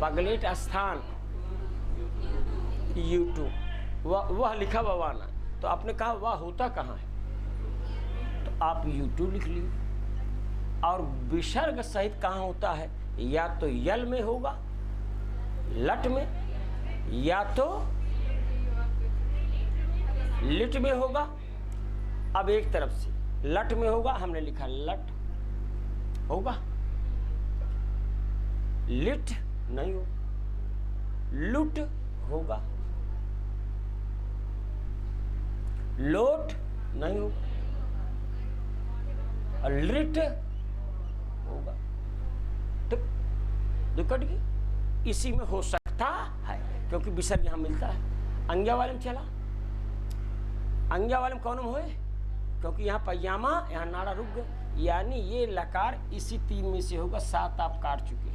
पगलेट स्थान U2, वह लिखा हुआ ना, तो आपने कहा वह होता कहाँ है, तो आप U2 लिख लीजिए। और विसर्ग सहित कहाँ होता है, या तो यल में होगा, लट में, या तो लिट में होगा। अब एक तरफ से लट में होगा, हमने लिखा लट होगा, लिट नहीं हो, लुट होगा, लोट नहीं होगा, और लिट होगा। तो दिक्कत की इसी में हो सकता है, क्योंकि विसर्ग यहां मिलता है। अंग्या वाले में चला, अंग्या वाले में कौन हुए, क्योंकि यहाँ पय्यामा, यहाँ नाड़ा रुक गए, यानी ये लकार इसी 3 में से होगा। 7 आप काट चुके हैं।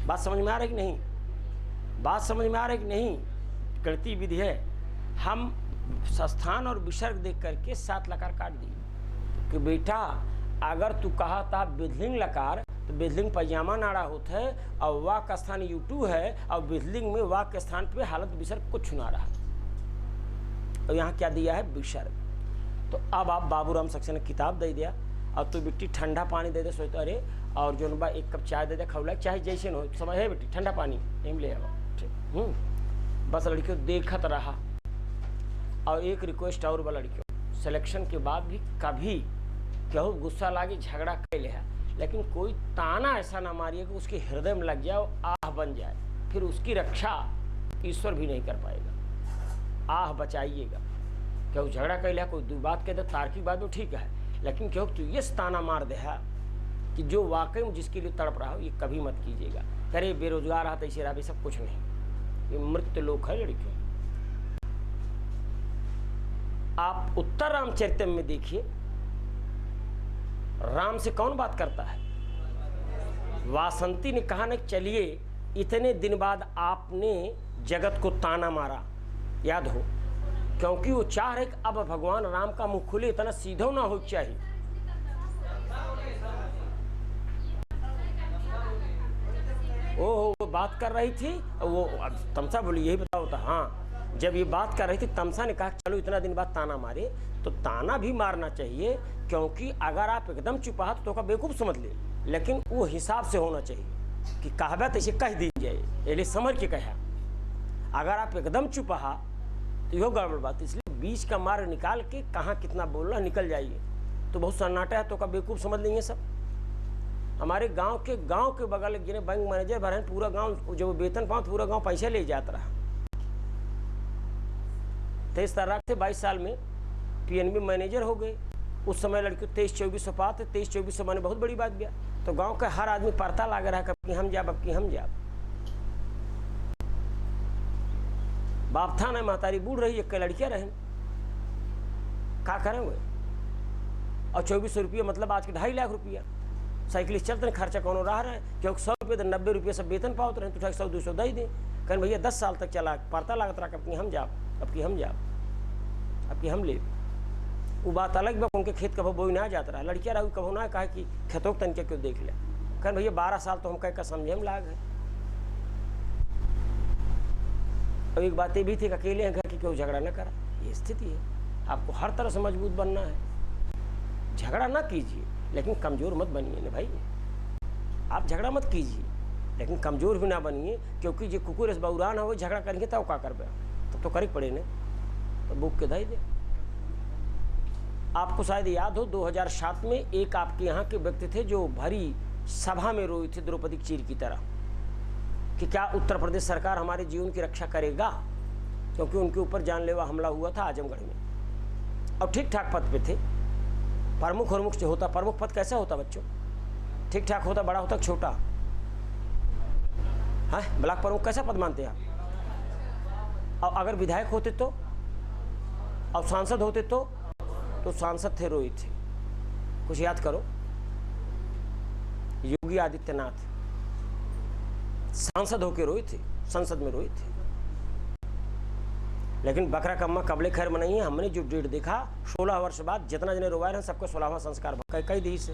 बात समझ में आ रही कि नहीं, बात समझ में आ रही कि नहीं। गणितीय विधि है, हम स्थान और विसर्ग देख करके 7 लकार काट दिए कि बेटा अगर तू कहा था विधलिंग लकार, तो विधलिंग पय्यामा नाड़ा होता है, और वाक स्थान U2 है, और विधलिंग में वाक के स्थान पे हालत विसर्ग कुछ ना रहा, और यहाँ क्या दिया है, विसर्ग। तो अब आप बाबूराम सक्सेना ने किताब दे दिया, अब तो बेटी ठंडा पानी दे दे, सोचते अरे, और जो बा 1 कप चाय दे दे, खौला चाहे जैसे हो, समझ है बेटी, ठंडा पानी एम ले आओ, ठीक। बस लड़कियों देखत रहा। और एक रिक्वेस्ट और बा लड़कियों, सिलेक्शन के बाद भी कभी केहू गुस्सा लागे, झगड़ा कैले है, लेकिन कोई ताना ऐसा ना मारिए कि उसके हृदय में लग जाए, आह बन जाए, फिर उसकी रक्षा ईश्वर भी नहीं कर पाएगा। आह बचाइएगा। केहू झगड़ा कैले है, कोई दो बात कह दे, तार्किक बात में ठीक है, लेकिन केहू तो ये ताना मार दे है कि जो वाकई में जिसके लिए तड़प रहा हो, ये कभी मत कीजिएगा। करे बेरोजगार रहा तो ऐसे रहा, सब कुछ नहीं, ये मृत लोक है लड़कियों। आप उत्तर रामचरित में देखिए, राम से कौन बात करता है, वासंती ने कहा ना, चलिए इतने दिन बाद आपने जगत को ताना मारा, याद हो, क्योंकि वो चाह रहे कि अब भगवान राम का मुख खुले, इतना सीधा ना हो चाहिए। वो बात कर रही थी, वो तमसा बोली यही बताओ था। हाँ, जब ये बात कर रही थी, तमसा ने कहा चलो इतना दिन बाद ताना मारे, तो ताना भी मारना चाहिए, क्योंकि अगर आप एकदम चुपा तो का बेवकूफ़ समझ ले, लेकिन वो हिसाब से होना चाहिए कि कहबा तो इसे कह दी जाए, ये समझ के कहा। अगर आप एकदम चुपा तो यह गड़बड़ बात, इसलिए बीच का मार्ग निकाल के कहाँ कितना बोलना निकल जाइए। तो बहुत सन्नाटा है तो का बेवकूफ़ समझ लेंगे सब। हमारे गांव के बगल गिने बैंक मैनेजर भर हैं, पूरा गांव जब वेतन पाओ पूरा गांव पैसे ले जाता रहा। 23 तरह थे, 22 साल में PNB मैनेजर हो गए। उस समय लड़कियों 23-2400 पाते, 23-2400 माने बहुत बड़ी बात गया। तो गांव का हर आदमी पड़ता लगा रहा, कब की हम जाब, अब की हम जाब। बाप था ना, महतारी बूढ़ रही, एक लड़कियां रहें, क्या करेंगे। और 2400 रुपया मतलब आज के 2.5 लाख रुपया साइकिल चलते खर्चा कौन रहा है, क्योंकि 100 रुपये 90 रुपये सब वेतन पाते रहे, तो 100-200 दे दें। कहें भैया 10 साल तक चला, पड़ता लागत रहा, कब की हम जाब, अब की हम जाब, अब की हम ले। वो बात अलग बा, उनके खेत कभो बोई ना जाता रहा, लड़कियाँ रहा कभो ना कहा कि खेतों तन के क्यों देख ले। कहें भैया 12 साल तो हम कह समझे हम लाग है। अब एक बात ये भी थी, अकेले हैं घर की, क्यों झगड़ा ना करा, ये स्थिति है। आपको हर तरह से मजबूत बनना है, झगड़ा ना कीजिए, लेकिन कमज़ोर मत बनिए ना भाई। आप झगड़ा मत कीजिए, लेकिन कमज़ोर भी ना बनिए, क्योंकि जो कुकुर इस बउरान है वो झगड़ा करेंगे तब क्या कर तब तो करे पड़े ने, तो बुक के दे दे। आपको शायद याद हो 2007 में एक आपके यहाँ के व्यक्ति थे जो भरी सभा में रोए थे द्रौपदी चीर की तरह कि क्या उत्तर प्रदेश सरकार हमारे जीवन की रक्षा करेगा, क्योंकि उनके ऊपर जानलेवा हमला हुआ था आजमगढ़ में। अब ठीक ठाक पद पे थे, प्रमुख और मुख्य होता, प्रमुख पद कैसा होता बच्चों, ठीक ठाक होता, बड़ा होता छोटा है। ब्लॉक प्रमुख कैसा पद मानते हैं आप। और अगर विधायक होते तो, और सांसद होते तो सांसद थे रोहित थे, कुछ याद करो, योगी आदित्यनाथ सांसद होके रोए थे, संसद में रोए थे। लेकिन बकरा कम्मा कबले खैर में नहीं है। हमने जो डेट देखा 16 वर्ष बाद जितना जने रोवाए हैं सबको 16वां संस्कार कई दी से।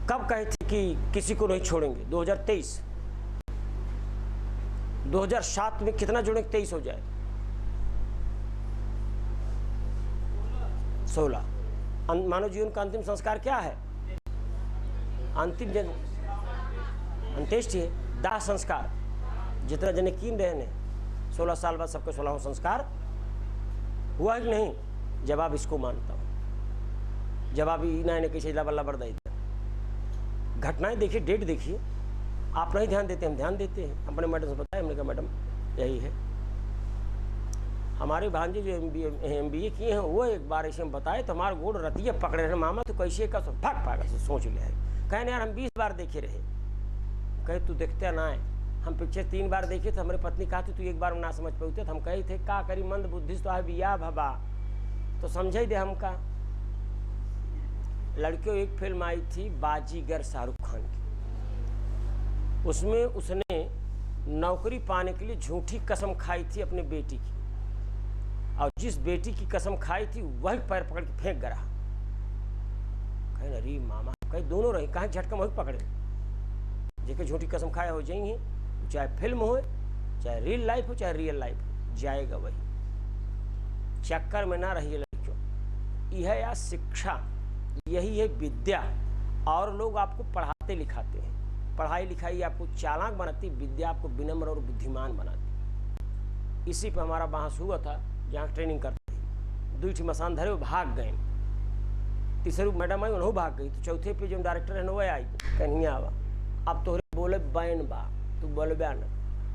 कब कहे थे कि किसी को नहीं छोड़ेंगे? 2023। 2007 में कितना जोड़ेंगे 23 हो जाए? 16। मानव जीवन का अंतिम संस्कार क्या है? अंतिम अंत्येष्टि है, दाह संस्कार। जितना जने कीन रहे ने 16 साल बाद सबके 16वां संस्कार हुआ कि नहीं? जवाब इसको मानता हूँ। जवाब इना ने कैसे लबल्ला बरदाई घटनाएं देखिए, डेट देखिए। आप नहीं ध्यान देते, हम ध्यान देते हैं। अपने मैडम से बताया, हमने कहा मैडम यही है। हमारे भांजे जो MBA किए हैं वो एक बार ऐसे हम बताए तो हमारे गोड़ रतिये पकड़े रहे, मामा तो कैसे का भाग भाग से सोच ले। कहे यार हम 20 बार देखे रहे। कहे तू देखते ना है, हम पिक्चर 3 बार देखे थे। हमारे पत्नी कहा तू एक बार में ना समझ पाते। हम कहे थे का करी मंद बुद्धि तो है बिया भबा तो समझे दे हमका। लड़कियों एक फिल्म आई थी बाजीगर शाहरुख खान की, उसमें उसने नौकरी पाने के लिए झूठी कसम खाई थी अपनी बेटी की, और जिस बेटी की कसम खाई थी वही पैर पकड़ के फेंक गया। कहे अरे मामा, कहीं दोनों रहे, कहीं झटका वही पकड़े। जेके झूठी कसम खाए हो जाएंगे, चाहे फिल्म हो, चाहे रियल लाइफ हो, चाहे रियल लाइफ हो, जाएगा वही। चक्कर में ना रहिए लड़कियों। यह या शिक्षा, यही है विद्या। और लोग आपको पढ़ाते लिखाते हैं। पढ़ाई लिखाई आपको चालाक बनाती, विद्या आपको विनम्र और बुद्धिमान बनाती। इसी पर हमारा बहस हुआ था जहाँ ट्रेनिंग करते थे। 2 मसान धरे भाग गए। तीसरी मैडम आई उन्होंने भाग गई। तो चौथे पे जो डायरेक्टर है वह आई, कहीं आवा अब तोहरे बोले बैन बा, तू बोलबे ना।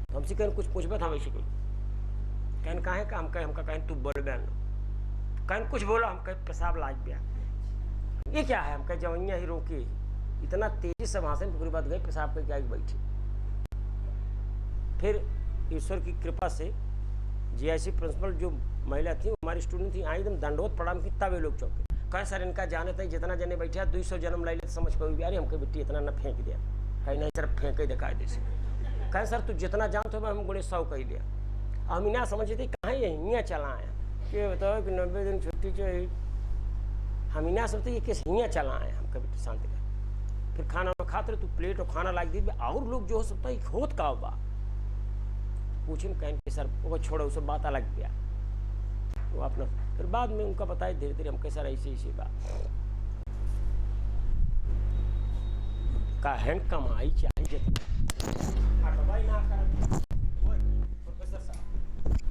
तो हमसे कहीं कुछ पूछबे था वैसे कोई कहन कहे का हम कहे हमका कहें तू बोलबे ना, कहीं कुछ बोला हम कहे पेशाब लाज बया। ये क्या है? हम कहे जवैया ही रोके। इतना तेजी से वहाँ से पूरी बात गई, पेशाब करके आगे बैठी। फिर ईश्वर की कृपा से GIC प्रिंसिपल जो महिला थी हमारी स्टूडेंट थी, आई एकदम दंडोत प्रणाम की, तब ये लोग चौके। कहे सर इनका जाने तक जितना जने बैठे 200 जन्म लाई ले समझ पाई यार। हमको बेटी इतना न फेंक दिया। कहीं नहीं सर फेंक ही दिखाई दे से। कहे सर तू जितना जानते हो हम गुणे 100 कही लिया। हम ना समझे थे कहाँ यहीं चला आया कि बताओ कि 90 दिन छुट्टी चाहिए। हम ना समझते ये किस हियाँ चला आए। हम कभी शांति का फिर खाना खाते रहे, तू प्लेट और खाना लाग दी और लोग जो हो सकता है होत का बा पूछे कहें सर वो छोड़ो, उसे बात अलग गया वो अपना। फिर बाद में उनका बताए धीरे धीरे हम कैसा ऐसे ऐसी बात का हैंड कमाई चाहिए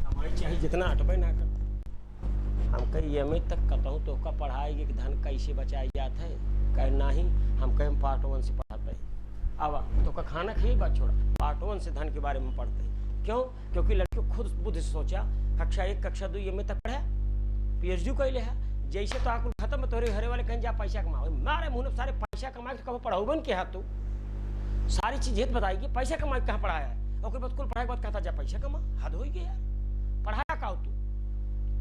कमाई चाहिए जितना अटबाई ना कर। हम कहीं एम तक कहता तो का पढ़ाई कि धन कैसे बचाई जाता है? कहे ना ही हम कहीं पार्ट 1 से पढ़ाते हैं। अब तो का खाना खाइए बात छोड़ा, पार्ट 1 से धन के बारे में पढ़ते हैं। क्यों? क्योंकि लड़कियों खुद बुद्धि से सोचा कक्षा 1 कक्षा 2 एम तक पढ़ा, PhD कैले है। जैसे तो आकुल खत्म है तोहरे घरे वाले कहीं जा पैसा कमाओ, मारे मुँह सारे पैसा कमा के कब पढ़ाओ बन के हाथ तू सारी चीजें बताएगी। पैसा कमा कहाँ पढ़ाया है? और बाद कुल पढ़ाई के बाद कहता जा पैसा कमा, हद हो गई यार। पढ़ाया का तू?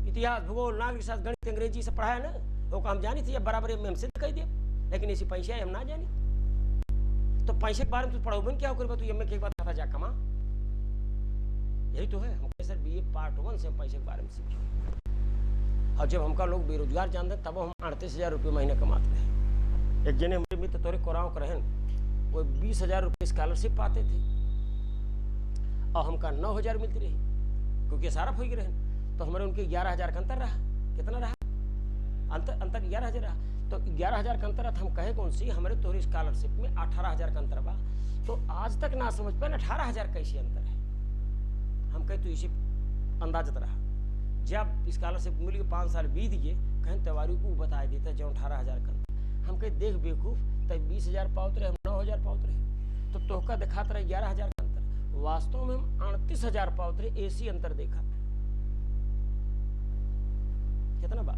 इतिहास, भूगोल, नागरिक शास्त्र, गणित, अंग्रेजी सब पढ़ाया ना, वो हम जानी थी बराबर हमसे कह दे, लेकिन ऐसी पैसा हम ना जानी। तो पैसे के बारे में तू पढ़ाओ बन क्या हो? तू एम के बाद कहता जा कमा, यही तो है। हम सर BA पार्ट 1 से हम पैसे के बारे में सीखे। और जब हमका लोग बेरोजगार जानते हैं तब हम 38,000 रुपये महीने कमाते रहे। एक जने हमारे मित्र तोरे कोराव के रहन, वो 20,000 रुपये स्कॉलरशिप पाते थे और हमका 9,000 मिलती रही, क्योंकि सारा हो गए रहन। तो हमारे उनके 11,000 का अंतर रहा। कितना रहा अंतर? 11,000 रहा। तो 11,000 का अंतर हम कहे कौन सी? हमारे तोरी स्कॉलरशिप में 18,000 का अंतर बा। तो आज तक ना समझ पाए 18,000 कैसे अंतर है। हम कहे तो इसी अंदाजत रहा। जब स्कॉलरशिप मिल के 5 साल बीत गए, कहीं तैवारी को बताया देता जो 18,000 का अंतर। हम कहे देख बेवकूफ, तब 20,000 पावत रहे, हम 9,000 पावत रहे। तो तोहका दिखाता रहे 11,000 का अंतर, वास्तव में हम 38,000 पावत रहे। ऐसी अंतर देखा कितना बा?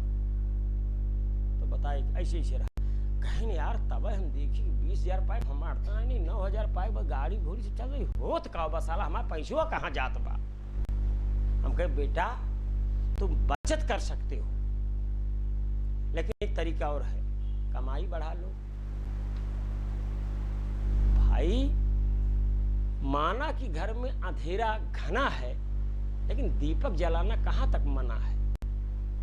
तो बताए ऐसे ऐसे रहा। कहीं यार तब हम देखी 20,000 पाए, हम अड़ता नहीं 9,000 पाए, गाड़ी घोड़ी से चल रही होत का बा साला, हमारा पैसा कहाँ जात बा। हम कहे बेटा तुम बचत कर सकते हो, लेकिन एक तरीका और है, कमाई बढ़ा लो। भाई माना कि घर में अंधेरा घना है, लेकिन दीपक जलाना कहाँ तक मना है?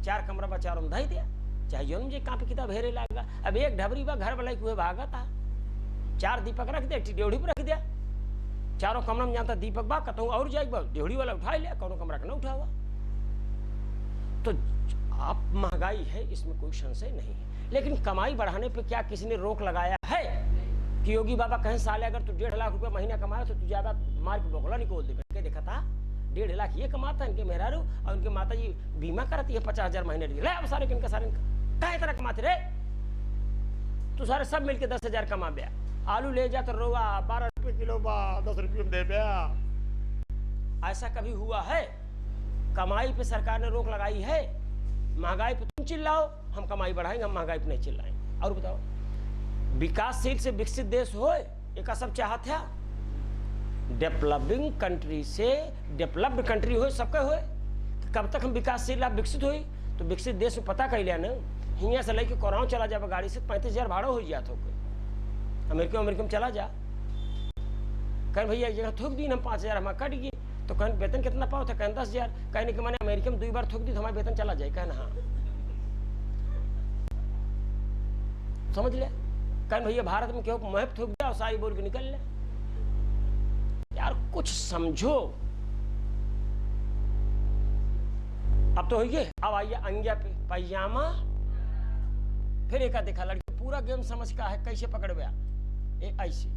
4 कमरा बा, 4 अंधा ही दिया, चाहे जो मुझे कापी किताब हेरे लागा। अब एक ढबरी बा घर वाला कुए भागा था, 4 दीपक रख दिया, ड्योढ़ी पर रख दिया, चारों कमरा में जानता दीपक बा कहूँ और जाए बा ड्योढ़ी वाला उठा लिया, कौन कमरा का ना उठा हुआ। तो आप महंगाई है, इसमें कोई संशय नहीं है, लेकिन कमाई बढ़ाने पे क्या किसी ने रोक लगाया है कि योगी बाबा कहें साले अगर तू 1.5 लाख रुपया महीना कमाया तो तू ज्यादा मार के बोखला निकोल दे। के देखा था 1.5 लाख ये कमाता है इनके मेहरारू, और उनके माता जी बीमा कराती है 50,000 महीने ले अब सारे इनका सारे कहे तरह कमाते रे, तू सारे सब मिलके 10,000 कमा बया। आलू ले जा तो रोवा 12 रुपये किलो बा 10 रुपये में दे बया। ऐसा कभी हुआ है? कमाई पे सरकार ने रोक लगाई है, महंगाई पे तुम चिल्लाओ, हम कमाई बढ़ाएंगे, हम महंगाई पे नहीं चिल्लाएंगे। और बताओ विकासशील से विकसित देश हो, एक सब चाहत है डेवलपिंग कंट्री से डेवलप्ड कंट्री हो, सबका हो। कब तक हम विकासशील आप विकसित हुई? तो विकसित देश में पता कैलिया ना, हियाँ से लेके कोराव चला जाए गाड़ी से 35,000 भाड़ा हो जाता हो। अमेरिका में चला जा, कहें भैया एक जगह थोक दी हम 5,000 हमारा कट गई, तो कहन वेतन कितना पाओ था, कहन 10,000, कहने के मैंने अमेरिका में 2 बार थोक दी तो हमारा वेतन चला जाए, कहना हाँ समझ ले। कहन भैया भारत में क्यों महप थोक दिया और साई बोल के निकल ले। यार कुछ समझो। अब तो होइए, अब आइए अंगिया पे पैजामा, फिर एक देखा लड़की पूरा गेम समझ का है कैसे पकड़ गया ऐसे।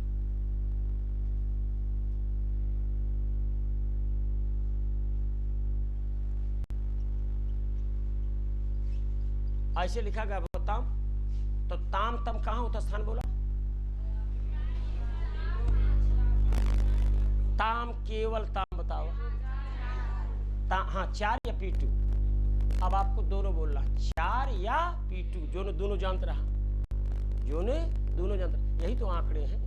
ऐसे लिखा गया ताम, तो ताम तम कहां होता स्थान बोला? ताम केवल ताम बताओ। हाँ 4 या P2। अब आपको दोनों बोलना 4 या P2, दोनों जानते रहा, दोनों जानते। यही तो आंकड़े हैं।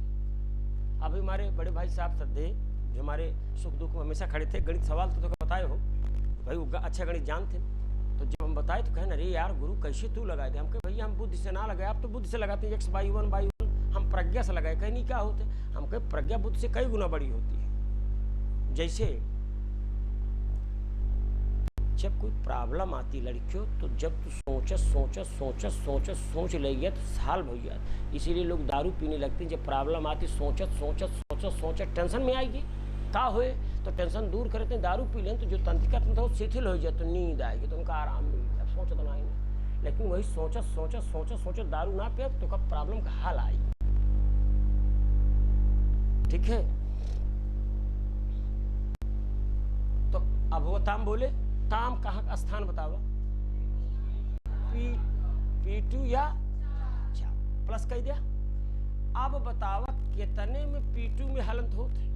अभी हमारे बड़े भाई साहब श्रद्धे जो हमारे सुख दुख में हमेशा खड़े थे, गणित सवाल तो बताए हो भाई, वो अच्छा गणित जानते। तो जब हम बताए तो कहना अरे यार गुरु कैसे तू लगाए थे? हम कहे भैया हम बुद्धि से ना लगाए, आप तो बुद्धि से लगाते हैं, x/1/1 हम प्रज्ञा से लगाए। कहीं नहीं क्या होते? हम कहे प्रज्ञा बुद्धि से कई गुना बड़ी होती है। जैसे जब कोई प्रॉब्लम आती लड़कियों, तो जब तू सोच ले गया तो साल भर जाता। इसीलिए लोग दारू पीने लगते हैं। जब प्रॉब्लम आती सोचत टेंशन में आएगी का होए तो टेंशन दूर करते हैं, दारू पी लें तो जो तंत्रिका तंत्र शिथिल हो जाए तो नींद आएगी, तो उनका आराम मिलेगा, सोचत ना आएंगे। लेकिन वही सोचत दारू ना पिए तो कब प्रॉब्लम का हल आएगी। ठीक है, तो अब वो ताम बोले, ताम कहाँ का स्थान बताओ? P2 या प्लस कह दिया। अब बताओ कितने में P2 में हलंत होते?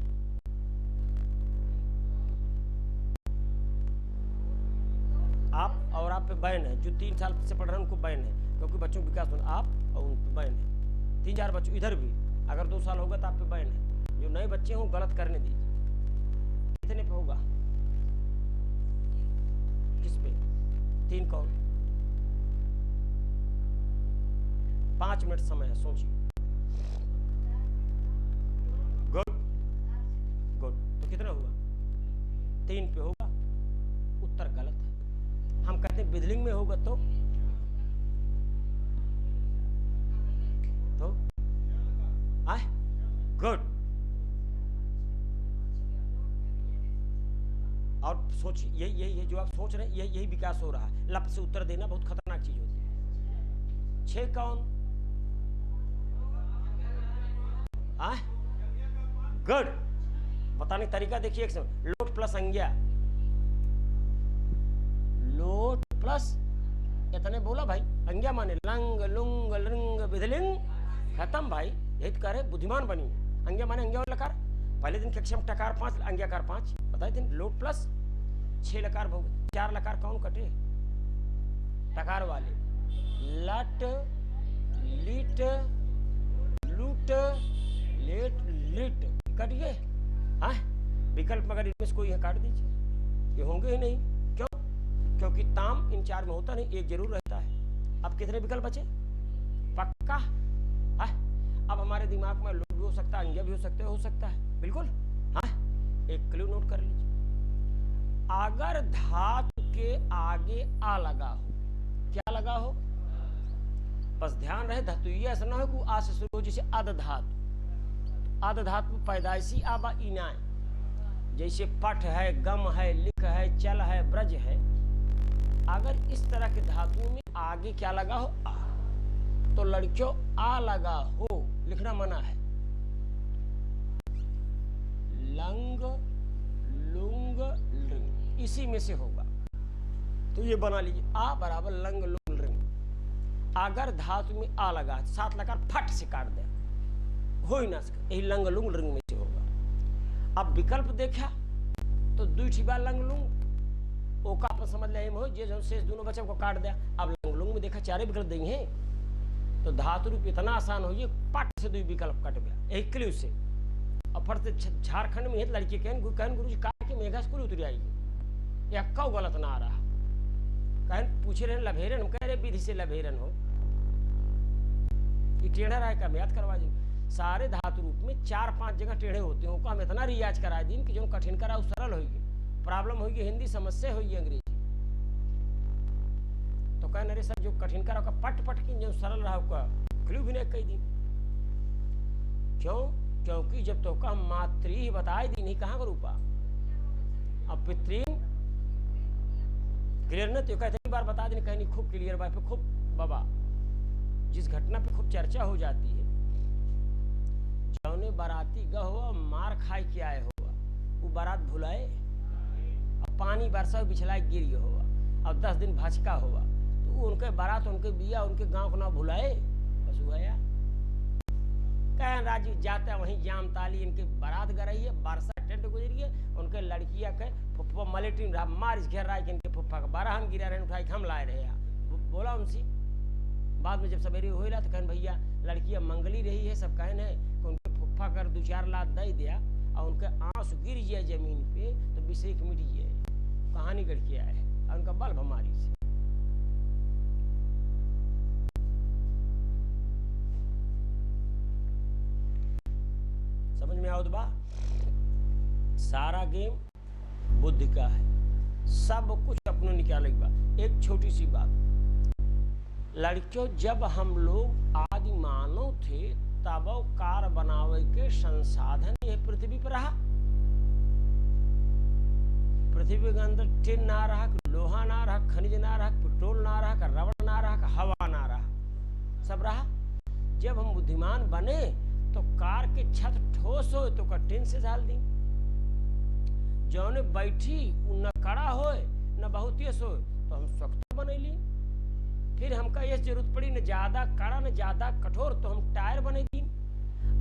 आप और आप पे बैन है, जो 3 साल से पढ़ रहे हैं उनको बैन है, क्योंकि बच्चों का विकास होना, आप और उन पे बैन है। 3-4 बच्चों इधर भी, अगर 2 साल होगा तो आप पे बैन है। जो नए बच्चे हों गलत करने दीजिए। कितने पे होगा? किस पे? 3 कौन? 5 मिनट समय है, सोचिए। गुड, तो कितना हुआ? 3 पे होगा। उत्तर गलत है। हम कहते हैं बिदलिंग में होगा तो गुड। और सोचिए, यही जो आप सोच रहे हैं, यही विकास हो रहा है। लप से उत्तर देना बहुत खतरनाक चीज होती है। 6 कौन? गुड। बताने तरीका देखिए, एक समय लोट प्लस अंग्या, लोट प्लस इतने बोला भाई। अंग्या माने लंग लुंग लृंग बिदलिंग, खत्म भाई। यही तो कह रहे बुद्धिमान बनी। अंग्या माने अंग्या और लकार। पहले दिन कक्षा में टकार 5 अंग्याकार 5 बताए थे। लोट प्लस 6 लकार भोग, 4 लकार कौन कटे? टकार वाले। लट लिट लूट लेट लिट कट गए। हाँ विकल्प मगर इनमें से कोई है काट दीजिए, ये होंगे ही नहीं। क्यों? क्योंकि ताम इन 4 में होता नहीं, एक जरूर रहता है। अब कितने विकल्प बचे? पक्का? हाँ अब हमारे दिमाग में लोट भी हो सकता है, अंग्या भी हो सकता है बिल्कुल। हाँ एक क्लू नोट कर लीजिए। अगर धातु के आगे आ लगा हो, क्या लगा हो? बस ध्यान रहे धातु, ये ऐसा ना हो कि आ से शुरू हो जैसे अध धातु। आद धातु पैदाइशी आबा इनाय, जैसे पठ है, गम है, लिख है, चल है, ब्रज है। अगर इस तरह के धातुओं में आगे क्या लगा हो आ, तो लड़कियों आ लगा हो लिखना मना है। लंग लुंग लिंग इसी में से होगा, तो ये बना लीजिए आ बराबर लंग लुंग लिंग। अगर धातु में आ लगा, साथ लगा फट से काट दे, हो ही ना सके, यही लंग लुंग लिंग में से होगा। अब विकल्प देखा तो दुई बार लंग लुंग ओका अपन समझ ले हो, जे जो शेष दोनों बच्चों को काट दिया। अब लंग लुंग में देखा चारे विकल्प देंगे, तो धातु रूप इतना आसान हो, ये पट से दुई विकल्प कट गया एक क्लिव से। और फट से झारखंड में लड़की कहन गुरु जी काट के मेघा स्कूल उतरी आएगी, या कौ गलत ना आ रहा। कहन पूछे रहे लभेरन, हम कह रहे विधि से लभेरन हो, ये टेढ़ा राय का याद करवा दी। सारे धातु रूप में 4-5 जगह टेढ़े होते हैं, हम इतना रियाज करा दी कि जो कठिन करा सरल होगी। प्रॉब्लम होगी हिंदी, समस्या होगी अंग्रेजी। तो कहने अरे सर जो कठिन करा का पट पट की जो सरल रहा का क्लू भी नहीं कही दी। क्यों? क्योंकि जब तो का मातृ ही बताई दी, नहीं कहाँ का रूपा। अब पितृ क्लियर न तो कहते बार बता देने, कहीं खूब क्लियर बात पे खूब बाबा जिस घटना पे खूब चर्चा हो जाती है, जौने बाराती गह हुआ मार खाए के आए हुआ, वो बारात भुलाए, अब पानी बरसा बिछलाए गिर गया हुआ, अब 10 दिन भचका हुआ, तो उनके बारात उनके बिया उनके गांव को ना भुलाए, बस हुआ यार। कह राजू जाता वहीं जाम ताली इनके बारात गई है, बरसा टेंट गुजरी है, उनके लड़कियां के फुफ्फा मलेटी मार घेर रहा है कि इनके फुफ्फा का 12 हम गिरा रहे उठाई हम लाए रहे। बोला उनसे बाद में जब सवेरे हो रहा तो कहन भैया लड़कियां मंगली रही है, सब कहन है कि उनके फुफ्फा कर 2-4 लात दे दिया और उनके आंसू गिर जाए जमीन पे तो बिसेक मिट जाए, कहानी गढ़ के आए और उनका बल भमारी से। समझ में आओ बा? सारा गेम बुद्धि का है, सब कुछ अपनों निकाले बा। एक छोटी सी बात, लड़कियों जब हम लोग आदि मानव थे तब कार बनावे के संसाधन ये पृथ्वी पर रहा। पृथ्वी के अंदर टिन ना रहा, लोहा ना रहा, खनिज ना रहा, पेट्रोल ना रहा, रबड़ ना रहा, हवा ना रहा, सब रहा। जब हम बुद्धिमान बने तो कार के छत ठोस हो तो का टिन से डाल दी, जौने बैठी न कड़ा हो न बहुत हो तो हम सख्त बनैली। फिर हमका ये जरूरत पड़ी न ज्यादा कड़ा न ज्यादा कठोर तो हम टायर बने दी।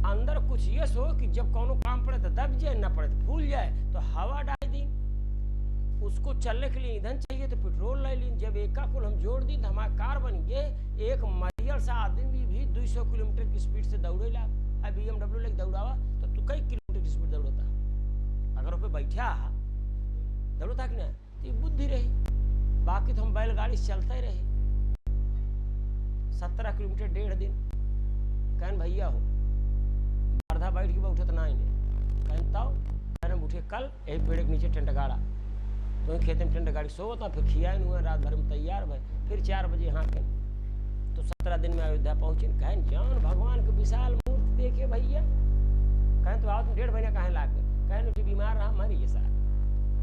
अंदर कुछ ये हो कि जब कोनो काम पड़े तो दब जाए, न पड़े तो फूल जाए तो हवा डाल दी। उसको चलने के लिए ईंधन चाहिए तो पेट्रोल ले ली। जब एका कुल हम जोड़ दी तो हमारा कार बन गए। एक मरियल सा आदमी भी 200 किलोमीटर की स्पीड से दौड़े ला। BMW लेके दौड़ावा तो तू कई किलोमीटर की स्पीड दौड़ता, अगर उस पर बैठा दौड़ता कि ना तो ये बुद्धि रही। बाकी तो हम बैलगाड़ी से चलते ही रहे 17 किलोमीटर 1.5 दिन। कहन भैया हो अर्धा बैठ के उठे तो ना कहन ताओ कहन उठे कल एक पेड़ के नीचे टेंट गाड़ा तो खेत में टेंट गाड़ी सोता, फिर खियाए हुआ रात भर में तैयार भय, फिर 4 बजे यहाँ के तो 17 दिन में अयोध्या पहुँचे। कहन जान भगवान के विशाल मूर्ति देखे भैया। कहन तो आओ तुम 1.5 महीना कहें ला के, कहन उठी बीमार रहा मरी ये सारा,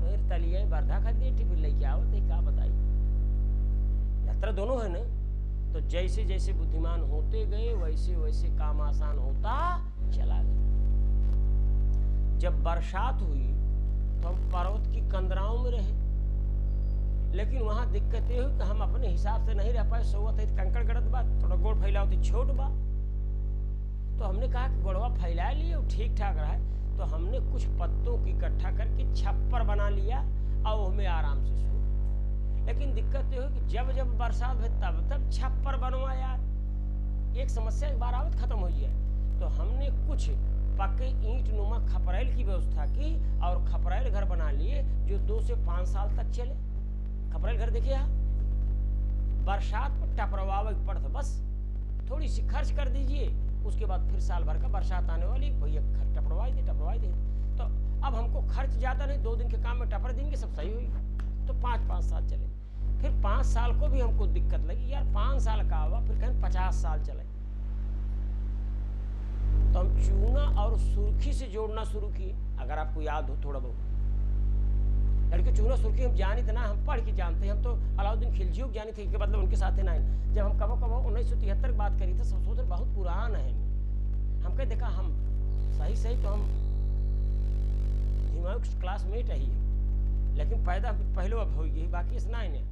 फिर तलिए बर्धा खा दी फिर लेके आओ तो क्या बताई। यात्रा दोनों है ना, तो जैसे जैसे बुद्धिमान होते गए वैसे वैसे काम आसान होता चला गया। जब बरसात हुई तो हम पर्वत की कंदराओं में रहे, लेकिन वहां दिक्कत ये हुई कि हम अपने हिसाब से नहीं रह पाए। सोवत है कंकड़ गड़त बा, थोड़ा गोड़ फैलाओ तो छोट बा, तो हमने कहा कि गोड़वा फैला लिए ठीक ठाक रहा है। तो हमने कुछ पत्तों की इकट्ठा करके छप्पर बना लिया और हमें आराम से सो। लेकिन दिक्कत ये हुई कि जब जब बरसात हुई तब तब छप्पर बनवा यार, एक समस्या एक बार आवत खत्म हो जाए। तो हमने कुछ पक्के ईंट नुमा खपरेल की व्यवस्था की और खपरेल घर बना लिए जो 2 से 5 साल तक चले। खपरेल घर देखिए, बरसात पर टपरवावे पड़ता, बस थोड़ी सी खर्च कर दीजिए, उसके बाद फिर साल भर का बरसात आने वाली भैया टपरवाई दे। तो अब हमको खर्च ज़्यादा नहीं, 2 दिन के काम में टपर देंगे सब सही होगी। तो 5-5 साल चले। फिर 5 साल को भी हमको दिक्कत लगी यार, 5 साल का हुआ, फिर कहें 50 साल चले। तो हम चूना और सुर्खी से जोड़ना शुरू किए। अगर आपको याद हो थोड़ा बहुत, लड़के चूना सुर्खी हम जानी थे ना, हम पढ़ के जानते हैं। हम तो अलाउद्दीन खिलजी को जानी थे कि मतलब उनके साथ है ना। जब हम कबो 1973 की बात करी थी, सब सोच बहुत पुरान है। हम कह देखा हम सही तो हम हिमायू क्लासमेट है ही, लेकिन पैदा पहले अब हो गई, बाकी इतना ही नहीं।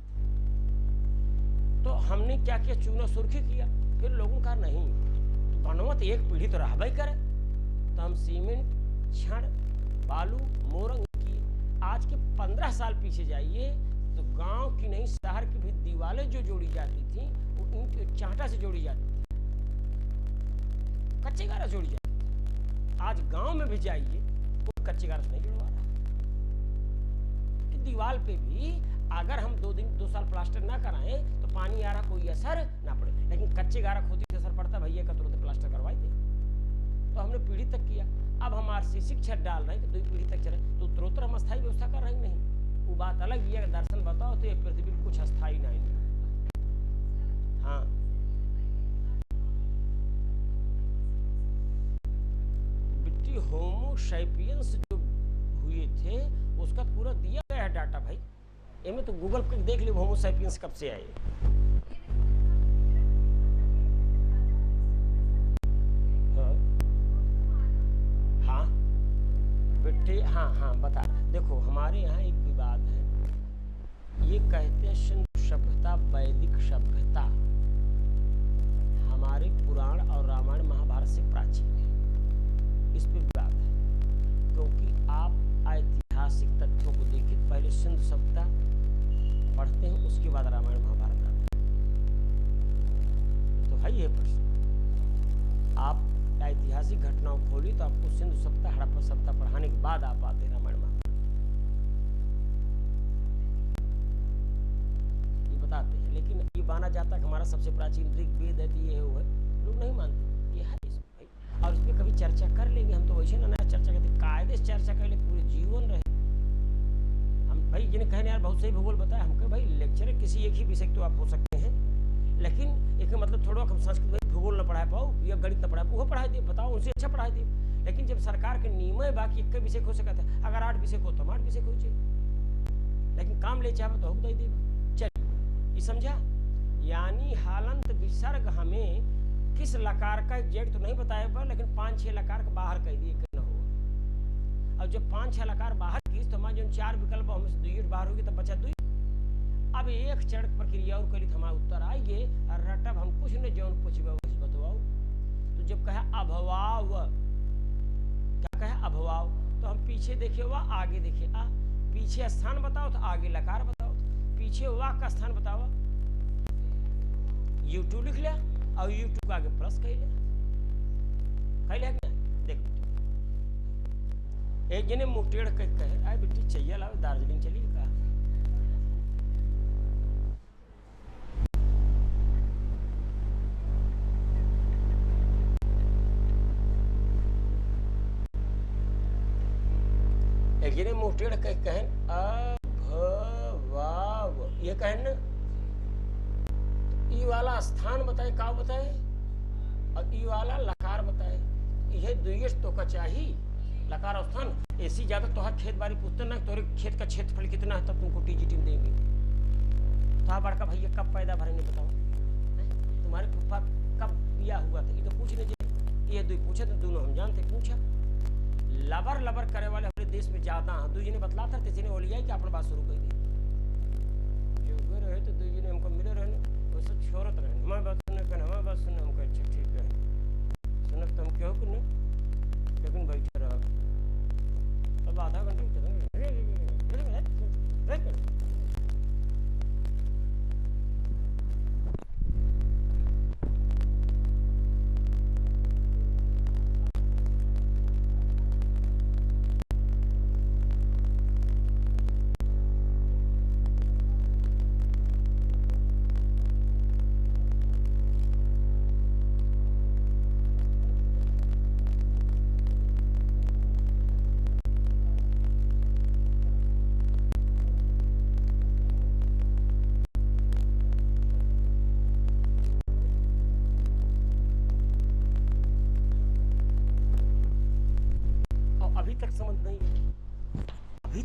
तो हमने क्या किया, चूना सुर्खी किया। फिर लोगों का नहीं बनवत एक पीढ़ी तो रह ही करे, तो हम सीमेंट, छड़, बालू, मोरंग की आज के 15 साल पीछे जाइए तो गांव की नहीं शहर की भी दीवारें जो जोड़ी जाती थी वो ईंट चांटा से जोड़ी जाती थी, कच्चे गारा जोड़ी जाती थी। आज गांव में भी जाइए वो कच्चे गारा से नहीं जुड़वा रहा। कि दीवार पे भी अगर हम 2 साल प्लास्टर ना कराएं तो पानी आ रहा कोई असर ना पड़े, लेकिन कच्चे गारा खोदी से असर पड़ता, भैया का तुरंत प्लास्टर करवाई दे। तो हमने पीढ़ी तक किया। अब हम आरसीसी छत डाल रहे हैं तो 2 पीढ़ी तक चले, तो उत्तरोत्तर हम अस्थायी व्यवस्था कर रहे नहीं। वो बात अलग ही है, दर्शन बताओ तो ये पृथ्वी पर कुछ अस्थायी नहीं। हाँ, बिट्टी होमो सैपियंस जो हुए थे उसका पूरा दिया गया है डाटा भाई। इनमें तो गूगल पे देख ली होमो सैपियंस कब से आए। हाँ बेटे, हाँ बता। देखो हमारे यहाँ एक विवाद है, ये कहते हैं सिंधु सभ्यता वैदिक सभ्यता हमारे पुराण और रामायण महाभारत से प्राचीन है। इस पे विवाद है क्योंकि आप ऐतिहासिक तथ्यों को देखिए, पहले सिंधु सभ्यता पढ़ते हैं उसके बाद रामायण महाभारत आता है। तो है ये प्रश्न, आप ऐतिहासिक घटनाओं खोली तो आपको सिंधु सभ्यता हड़प्पा सभ्यता पढ़ाने के बाद आप आते हैं रामायण महाभारत, ये बताते हैं। लेकिन ये माना जाता है कि हमारा सबसे प्राचीन ऋग्वेद है, ये है वो है, लोग नहीं मानते। ये है इसमें, और इस पर कभी चर्चा कर लेंगे हम। तो वैसे ना चर्चा करते, कायदे से चर्चा कर ले, पूरे जीवन रहे हम। भाई जिन्हें कहने यार बहुत सही भूगोल बताया, हम कहे भाई लेक्चर किसी एक ही विषय तो आप हो सकते हैं, लेकिन एक मतलब थोड़ा हम संस्कृत भूगोल न पढ़ा पाओ या गणित न पढ़ा वो पढ़ा दिए, बताओ उनसे अच्छा पढ़ा दिए। लेकिन जब सरकार के नियम है बाकी एक विषय हो सकता है, अगर 8 विषय हो तो 8 विषय हो चाहिए, लेकिन काम ले चाहे तो दे दे। चलिए ये समझा। यानी हालंत विसर्ग हमें किस लकार का एग्जैक्ट तो नहीं बताया पर, लेकिन 5-6 लकार का बाहर कह दिए कि न हो। और जब 5-6 लकार बाहर की तो हमारे जो 4 विकल्प हमें 2 बाहर होगी तब बचा 2। अब एक चढ़ प्रक्रिया और करी हमारा उत्तर आइए और रटब हम कुछ न जौन पूछबे बतवाओ। तो जब कहे अभवाव, क्या कहे अभवाव, तो हम पीछे देखे वा आगे देखे आ, पीछे स्थान बताओ तो आगे लकार बताओ, पीछे वा का स्थान बताओ, U2 लिख लिया और U2 का आगे प्लस कह लिया देख। एक जने मुटेड़ कहे आए बेटी चाहिए लाओ दार्जिलिंग चलिए का। एक जने मुटेड़ कहे अभवाव, ये कहे ना। ई वाला स्थान बताए का बताए और ई वाला लकार बताए, यह दुइश तो का चाहिए लकार और स्थान। ऐसी ज्यादा तो हर खेत बाड़ी पूछते ना तोरे खेत का क्षेत्रफल कितना है तब तुमको टीजी टीम देंगे। तो आप बड़का भैया कब पैदा भरेंगे बताओ, तुम्हारे फुफा कब पिया हुआ था, ये तो पूछने चाहिए। ये 2 पूछे तो दोनों हम जानते, पूछा लबर लबर करे वाले हमारे देश में ज्यादा हैं। 2 जने बतलाता थे, तीसरे ओलिया कि अपना बात शुरू कर दी जो रहे तो 2 जने हमको मिले रहने वो सब छोड़त रहे, हमारी बात सुनने कहना हमारी बात सुनने। हम कहे अच्छा ठीक है सुनक तो हम क्यों करने, लेकिन बैठे रहा। अब आधा घंटा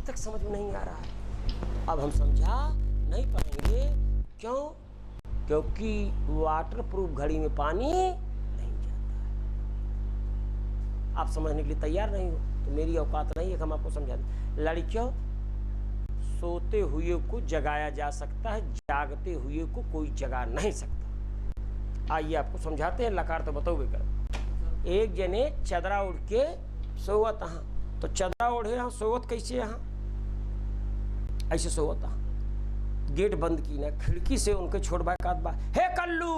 तक समझ में नहीं आ रहा है। अब हम समझा नहीं पाएंगे, क्यों? क्योंकि वाटरप्रूफ घड़ी में पानी नहीं जाता है। आप समझने के लिए तैयार नहीं हो तो मेरी औकात नहीं है कि हम आपको समझा दें। लड़कियों, सोते हुए को जगाया जा सकता है, जागते हुए को कोई जगा नहीं सकता। आइए आपको समझाते हैं, लकार तो बताओगे कर। एक जने चदरा उड़ के सोवत हाँ, तो चदरा ओढ़े यहाँ सोवत कैसे? यहाँ ऐसे सोवत हाँ, गेट बंद की ना, खिड़की से उनके छोड़ बा कात बा, हे कल्लू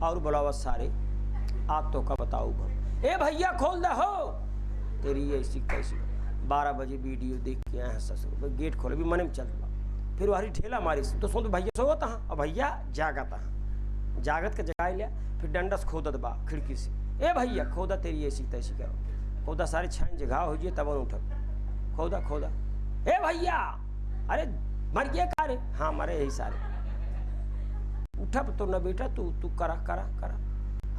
और बुलावत सारे, आज तो का बताऊ हम, ए भैया खोल दे हो। तेरी ऐसी कैसी 12 बजे वीडियो देख के आए हैं ससुर, गेट खोले भी मने में चल बा, फिर वहारी ढेला मारी तो सो भैया सोवत हाँ, और भैया जागत हाँ, जागत के जगाए लिया, फिर डंडस खोदत बा खिड़की से, ए भैया खोदा, तेरी ऐसी तैसी करो, खोदा सारे छाइन जगह हो जाए तब उठक, खोदा खोदा, ए भैया, अरे मर गया का रे? हाँ मरे यही सारे, उठा तो न बेटा, तू करा करा करा,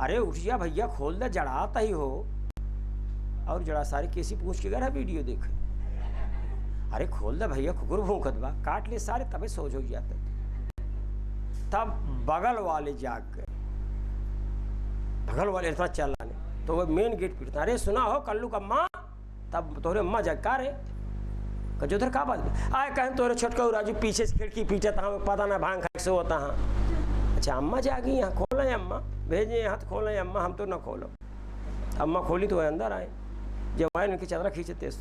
अरे उठ जा भैया, खोल दे, जड़ाता ही हो। और जड़ा सारे कैसी पूछ के गया वीडियो देखे, अरे खोल दे भैया, कुकुर भूखत बा, काट ले सारे, तबे सोच हो जाते। तब बगल वाले जाग गए, बगल वाले इतना चलाने, तो वो मेन गेट पीटता, अरे सुना हो कल्लू का माँ, तब तोरे अम्मा जगका रे, कजोधर का बात आए कहें तोरे छोटका राजू पीछे से खिड़की पीटता हाँ, पता ना भांग खा से होता हाँ। अच्छा अम्मा जागी, यहाँ खोलें अम्मा, भेजे यहाँ तो खोलें अम्मा, हम तो ना खोलो। अम्मा खोली तो वह अंदर आए, जब आए उनकी चादरा खींचे तेज,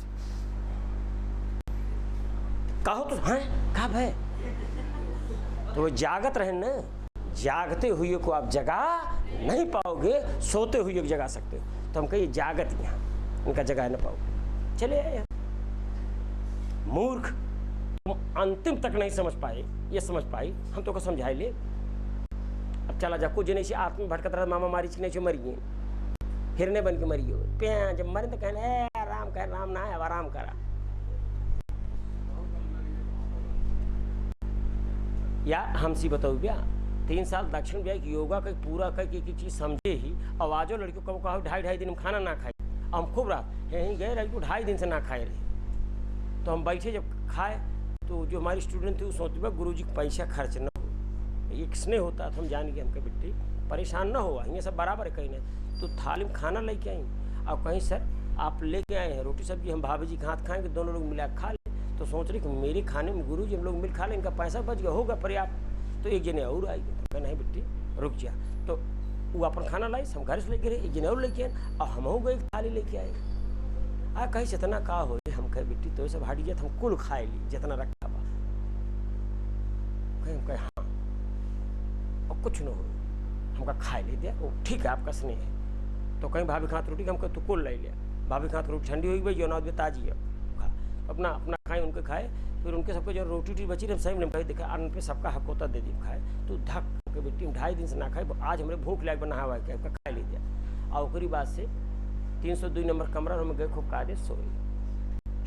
कहो तो हैं कहा भय, तो वो जागत रहे न, जागते हुए को आप जगा नहीं पाओगे, सोते हुए को जगा सकते हो। तो हम कहिए जागत यहाँ उनका जगा न पाओगे, चले आए। मूर्ख, तुम अंतिम तक नहीं समझ पाए, ये समझ पाई हम तो को समझाए ले। अब चला जा, कुछ नहीं से आत्मा भटकत रहा, मामा मारी नहीं मरिए, हिरने बन के मरिए, प्या जब मरे तो कहने आराम कर, राम ना है, अब आराम करा। या हमसी बताओ भैया, 3 साल दक्षिण भैया योगा का पूरा करके एक चीज़ समझे ही, आवाज़ों लड़कियों को कहा 2.5 दिन में खाना ना खाए, हम खूब रात यहीं गए, लड़की 2.5 दिन से ना खाए रहे। तो हम बैठे जब खाए, तो जो हमारी स्टूडेंट थे वो सोचते गुरु जी पैसा खर्च न हो, ये स्नेह होता तो हम जान गए, हमके बेटी परेशान ना हुआ, ये सब बराबर है कहीं नहीं। तो थाली में खाना लेके आई, अब कहीं सर आप लेके आए हैं रोटी सब्जी, हम भाभी जी के हाथ खाएंगे, दोनों लोग मिला खा ले। तो सोच रहे कि मेरे खाने में गुरु जी हम लोग मिल खा लें, इनका पैसा बच गया होगा पर्याप्त। तो एक जने और आई, तो नहीं बेटी रुक जा, तो वो अपन खाना लाई, हम घर से लेके रहे, एक जने और लेके आए, और हम हो गए थाली लेके आए। आ कहीं जितना का हो, हम कहे बेटी तो सब हाड़ी जात, हम कुल खाए ली जितना रखा बा, कहे हाँ और कुछ न हो, हमका खाए ले दिया, वो ठीक है आपका स्नेह है। तो कहीं भाभी खात रोटी, हम कहे तो कुल ले लिया, भाभी खात रोटी ठंडी होगी भाई, जो ना ताजी है खा, अपना अपना खाए, उनके खाए, फिर उनके सबको जो रोटी बची रही सही में कहीं देखा, अन्न पे सबका हक होता दे दी खाए। तो धक के बेटी 2.5 दिन से ना खाए, आज हमारे भूख लायक बना हुआ है, खा ले दिया। और ओकरी बात से 302 नंबर कमरा में गए, खूब कायदे सोए।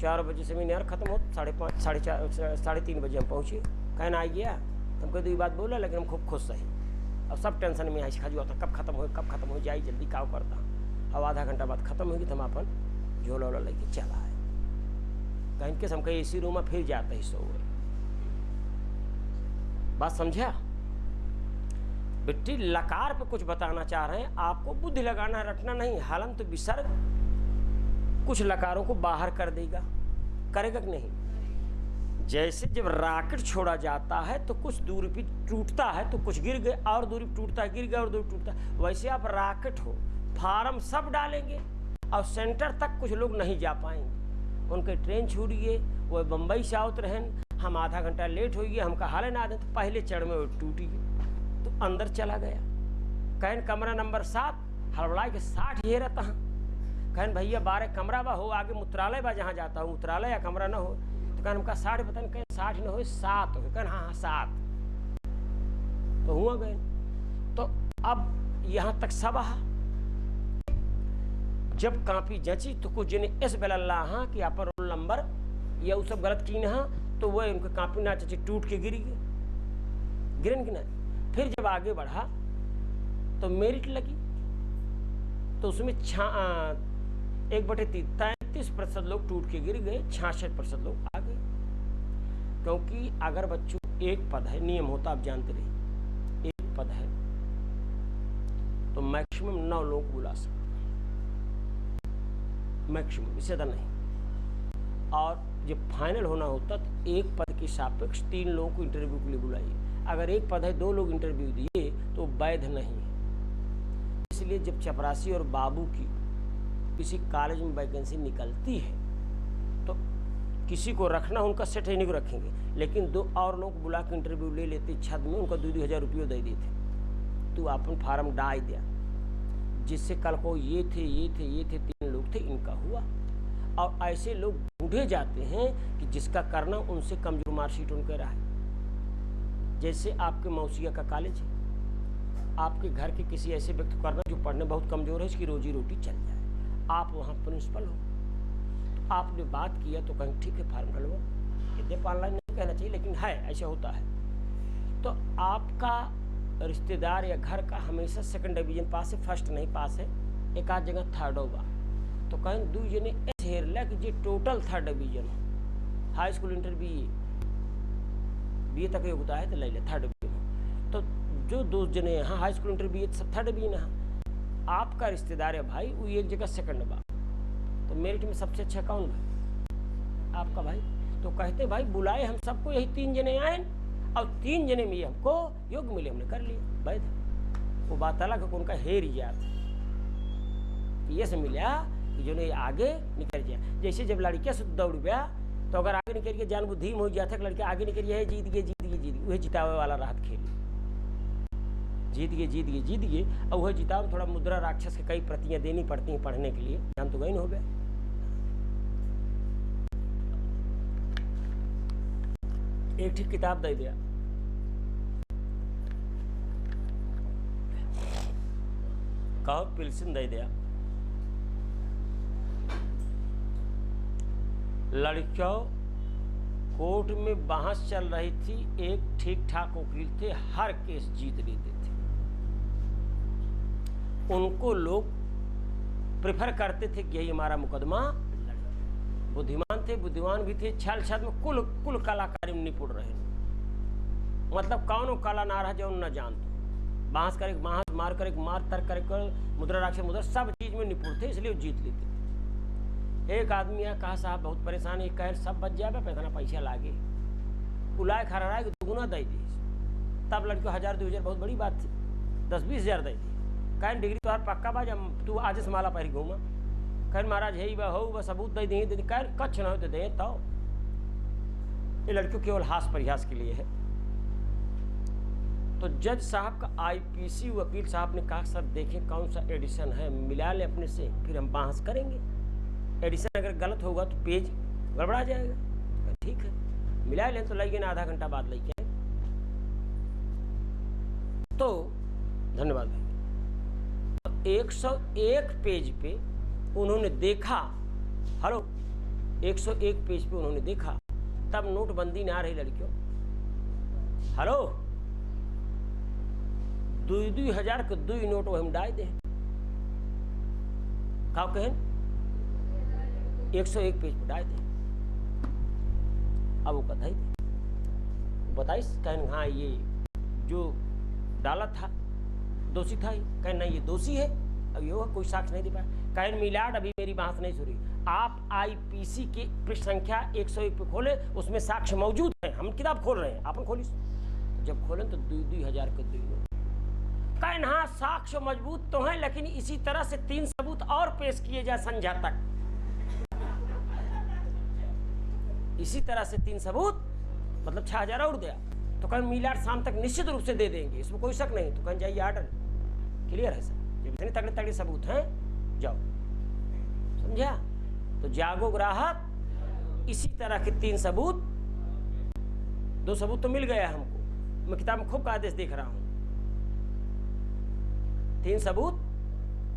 4 बजे सेमिनार खत्म हो, 5:30 3:30 बजे हम पहुँचे, कहना आ गया, हम कह 2 बात बोला, लेकिन हम खूब खुश रहे। अब सब टेंशन में आई खा होता, कब खत्म हो जाए, जल्दी काव करता। अब आधा घंटा बाद खत्म होगी तो हम अपन झोला वोला लेके चला है, कहीं के हम कहीं एसी रूम में फिर जाते ही सो गए। बात समझा बेटी? लकार पे कुछ बताना चाह रहे हैं, आपको बुद्धि लगाना रटना नहीं। हालंत विसर्ग कुछ लकारों को बाहर कर देगा, करेगा कि नहीं? जैसे जब रॉकेट छोड़ा जाता है तो कुछ दूरी पे टूटता है, तो कुछ गिर गए और दूरी टूटता है, गिर गया और दूरी टूटता है। वैसे आप रॉकेट हो, फार्म सब डालेंगे और सेंटर तक कुछ लोग नहीं जा पाएंगे, उनके ट्रेन छूट गए, वो बम्बई से आवत रहन, हम आधा घंटा लेट हो गए, हमका हाल ना आते, तो पहले चढ़ में वो टूटी गई, तो अंदर चला गया। कहन कमरा नंबर 7, हड़बड़ा के 60 ये रहता है, कहन भैया 12 कमरा बा हो, आगे मूत्रालय बा, जहाँ जाता हूँ मूत्रालय या कमरा ना हो, तो कहन हमका 60 पता नहीं, कहें 60 न हो 7 हो, कहन हाँ 7, तो हुआ गए। तो अब यहाँ तक सब आ, जब कापी जची तो कुछ जने इस बेल्ला हाँ कि अपन रोल नंबर या वो सब गलत की हाँ, तो वह उनके कापी ना चची टूट के गिरी गए, गिरन की ना। फिर जब आगे बढ़ा तो मेरिट लगी, तो उसमें 1/33% लोग टूट के गिर गए, 66% लोग आ गए। क्योंकि अगर बच्चों एक पद है, नियम होता आप जानते रहिए, एक पद है तो मैक्सिमम 9 लोग बुला सकते हैं, मैक्सिमम, इससे ज़्यादा नहीं। और जब फाइनल होना होता तो एक पद के सापेक्ष 3 लोगों को इंटरव्यू के लिए बुलाइए। अगर एक पद है 2 लोग इंटरव्यू दिए तो वैध नहीं है। इसलिए जब चपरासी और बाबू की किसी कॉलेज में वैकेंसी निकलती है तो किसी को रखना, उनका सेट है नहीं को रखेंगे, लेकिन 2 और लोग बुला के इंटरव्यू ले लेते छद में, उनका 2-2 रुपये दे देते, तू अपन फार्म डाल दिया, जिससे कल को ये थे 3 लोग थे, इनका हुआ। और ऐसे लोग ढूंढे जाते हैं कि जिसका करना उनसे कमजोर मार्कशीट उनके रहा है। जैसे आपके मौसिया का कॉलेज है, आपके घर के किसी ऐसे व्यक्ति को करना जो पढ़ने बहुत कमज़ोर है, इसकी रोजी रोटी चल जाए, आप वहाँ प्रिंसिपल हो, तो आपने बात किया तो कहीं ठीक है फार्म डलवा, यद्यप ऑनलाइन नहीं कहना चाहिए लेकिन है, ऐसा होता है। तो आपका रिश्तेदार या घर का हमेशा 2nd डिवीजन पास है, 1st नहीं पास है, एक आध जगह 3rd होगा, तो कहीं 2 जने ऐसे हेरला कि जे टोटल 3rd डिवीजन हो, हाई स्कूल इंटर BA तक योग्यता है तो ले ले 3rd डिवीजन। तो जो 2 जने यहाँ high school inter BA 3rd division है, आपका रिश्तेदार है भाई, वो एक जगह 2nd बा, तो मेरिट में सबसे अच्छा कौन भाई? आपका भाई। तो कहते भाई बुलाए हम सबको, यही 3 जने आए और 3 जने में हमको योग्य मिले, हमने कर लिया वैध। वो बात अलग है, उनका हेर याद ये से मिला कि जो नहीं आगे निकल जाए। जैसे जब लड़कियाँ से दौड़ गया तो अगर आगे निकल के जान बुद्धि में हो जाता कि लड़के आगे निकल गया, जीत गए, वही जितावे वाला राहत खेली, जीत गए और वह जिताव थोड़ा मुद्रा राक्षस के कई प्रतियां देनी पड़ती हैं पढ़ने के लिए, जान तो गई न हो गया। एक ठीक किताब दे दिया, कहो पिल्सन दे दिया, लड़कियों कोर्ट में बहस चल रही थी, एक ठीक ठाक वकील थे, हर केस जीत लेते थे, उनको लोग प्रेफर करते थे कि यही हमारा मुकदमा। बुद्धिमान थे, बुद्धिमान भी थे, छल छद में कुल कलाकारी में निपुण रहे, मतलब कौन कला ना रहा जो न जानते, बांस करे बांस, मार करे मार, तर्क करे मुद्रा राक्षस मुद्रा, सब चीज में निपुण थे, इसलिए वो जीत लेते थे। एक आदमी आया, कहा साहब बहुत परेशान है, कह सब बच जाएगा, पैसा पैसा लागे, बुलाए खड़ा रहा कि 2 दे दी। तब लड़के 1000-2000 बहुत बड़ी बात थी, 10-20 हज़ार दे दी। कहें डिग्री तो हर पक्का बा, जब तू आज से माला पहरी घूमा, कहें महाराज है बा हो सबूत दे दी, कह कच्छ न हो तो दे। तो ये लड़कियों केवल हास परिहास के लिए है। तो जज साहब का IPC वकील साहब ने कहा सर देखें कौन सा एडिशन है, मिला ले अपने से, फिर हम बहस करेंगे। एडिशन अगर गलत होगा तो पेज गड़बड़ा जाएगा। ठीक है, मिला लें तो लगे ना, आधा घंटा बाद लेके आए। तो धन्यवाद भाई। 101 पेज पे उन्होंने देखा, हेलो 101 पेज पे उन्होंने देखा, तब नोटबंदी ना रही लड़कियों, हेलो 2-2 हज़ार के 2 नोट वो हम डाल दे, का कहें 101 पेज पर डाल दे। अब वो बताइए कहें हाँ ये जो डाला था दोषी था, कहें नहीं ये दोषी है, अब ये कोई साक्ष्य नहीं दे पाया। कहें मिलाड अभी मेरी बात नहीं सुनी, आप IPC की पृष्ठ संख्या 101 पे खोले, उसमें साक्ष्य मौजूद है, हम किताब खोल रहे हैं, आपन खोली। जब खोलें तो 2-2 हज़ार के 2 नोट। कहें हाँ साक्ष्य मजबूत तो हैं, लेकिन इसी तरह से 3 सबूत और पेश किए जाए संध्या तक, इसी तरह से 3 सबूत मतलब 6000 और दिया, तो कहीं मिलाड शाम तक निश्चित रूप से दे देंगे, इसमें कोई शक नहीं। तो कहीं जाइए ऑर्डर क्लियर है सर, जब इतने तगड़े तगड़े सबूत हैं जाओ, समझा। तो जागो ग्राहक, इसी तरह के 3 सबूत, 2 सबूत तो मिल गया हमको, मैं किताब में खूब का आदेश देख रहा हूं, 3 सबूत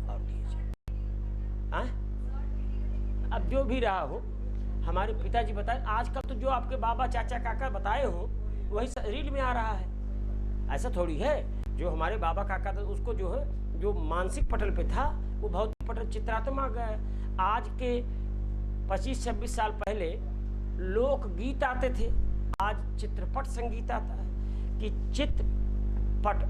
और दिए जाए। अब जो भी रहा हो, हमारे पिताजी बताए, आजकल तो जो आपके बाबा चाचा काका बताए हो वही रील में आ रहा है। ऐसा थोड़ी है, जो हमारे बाबा काका था उसको जो है जो मानसिक पटल पे था वो भौतिक पट चित्रात्मक है। आज के 25-26 साल पहले लोकगीत आते थे, आज चित्रपट संगीत आता है। कि चित्रपट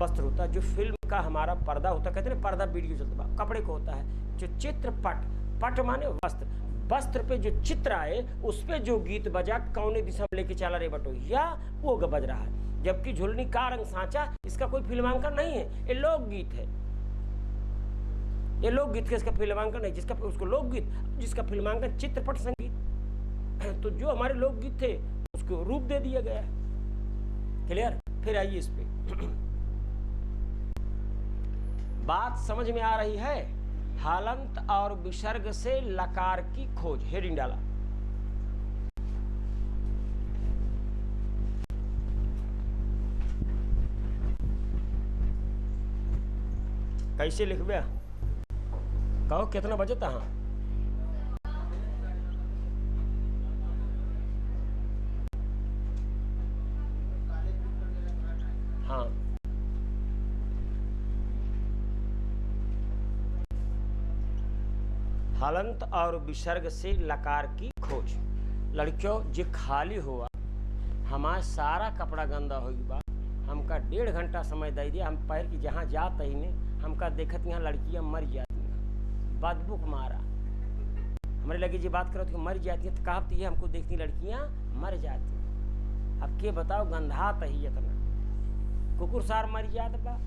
वस्त्र होता है, जो फिल्म का हमारा पर्दा होता है, कहते हैं पर्दा वीडियो चलता है, कपड़े को होता है। जो चित्रपट, पट माने वस्त्र, वस्त्र पे जो चित्र आए उस पे जो गीत बजा, कौने दिशा में लेके चला रे बटो, या वो बज रहा है। जबकि झुलनी का रंग सांचा, इसका कोई फिल्मांकन नहीं है, ये लोकगीत है। ये लोकगीत का इसका फिल्मांकन नहीं, जिसका उसको लोकगीत, जिसका फिल्मांकन चित्रपट संगीत। तो जो हमारे लोकगीत थे उसको रूप दे दिया गया है। क्लियर? फिर आइए इस पे बात समझ में आ रही है। हालंत और विसर्ग से लकार की खोज, हेडिंग डाला। कैसे लिखबे? कहो कितना बजे था? हाँ, हलंत और विसर्ग से लकार की खोज। लड़कियों जे खाली हुआ, हमारा सारा कपड़ा गंदा हो गया, हमका 1.5 घंटा समय दे दिया, हम पैर की जहाँ जात ही ने हमका देखत यहाँ लड़कियाँ मर जाती हैं, बदबू मारा। हमारे लगे जी बात करो तो मर जाती है, तो कहती है हमको देखती लड़कियाँ मर जाती हैं। अब के बताओ, गंधात ही इतना, कुकुर सार मर जात बा।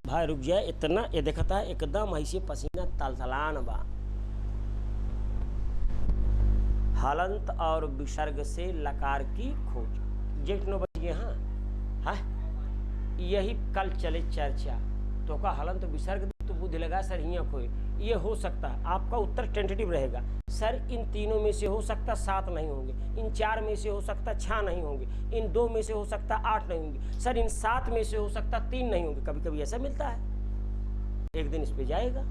भाई रुक जाए, इतना ये देखता है एकदम ऐसे पसीना तलतलान बा। हलंत और विसर्ग से लकार की खोज। जेठ 9 बज गए। हाँ, यही कल चले चर्चा। तो का हलंत विसर्ग तो बुद्धि लगा सर हियाँ कोई ये हो सकता है। आपका उत्तर टेंटेटिव रहेगा सर, इन तीनों में से हो सकता 7 नहीं होंगे, इन 4 में से हो सकता 6 नहीं होंगे, इन 2 में से हो सकता 8 नहीं होंगे, सर इन 7 में से हो सकता 3 नहीं होंगे। कभी कभी ऐसा मिलता है। एक दिन इस पे जाएगा,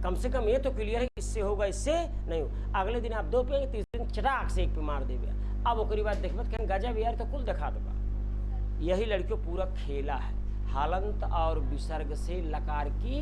कम से कम ये तो क्लियर है इससे होगा, इससे नहीं हो। अगले दिन आप 2 पे, तीसरे दिन चटाक से 1 पे मार देगा। अब ओकरी बाद देखबे गजब यार, तो कुल दिखा देगा। यही लड़कियों पूरा खेला है। हलंत और विसर्ग से लकार की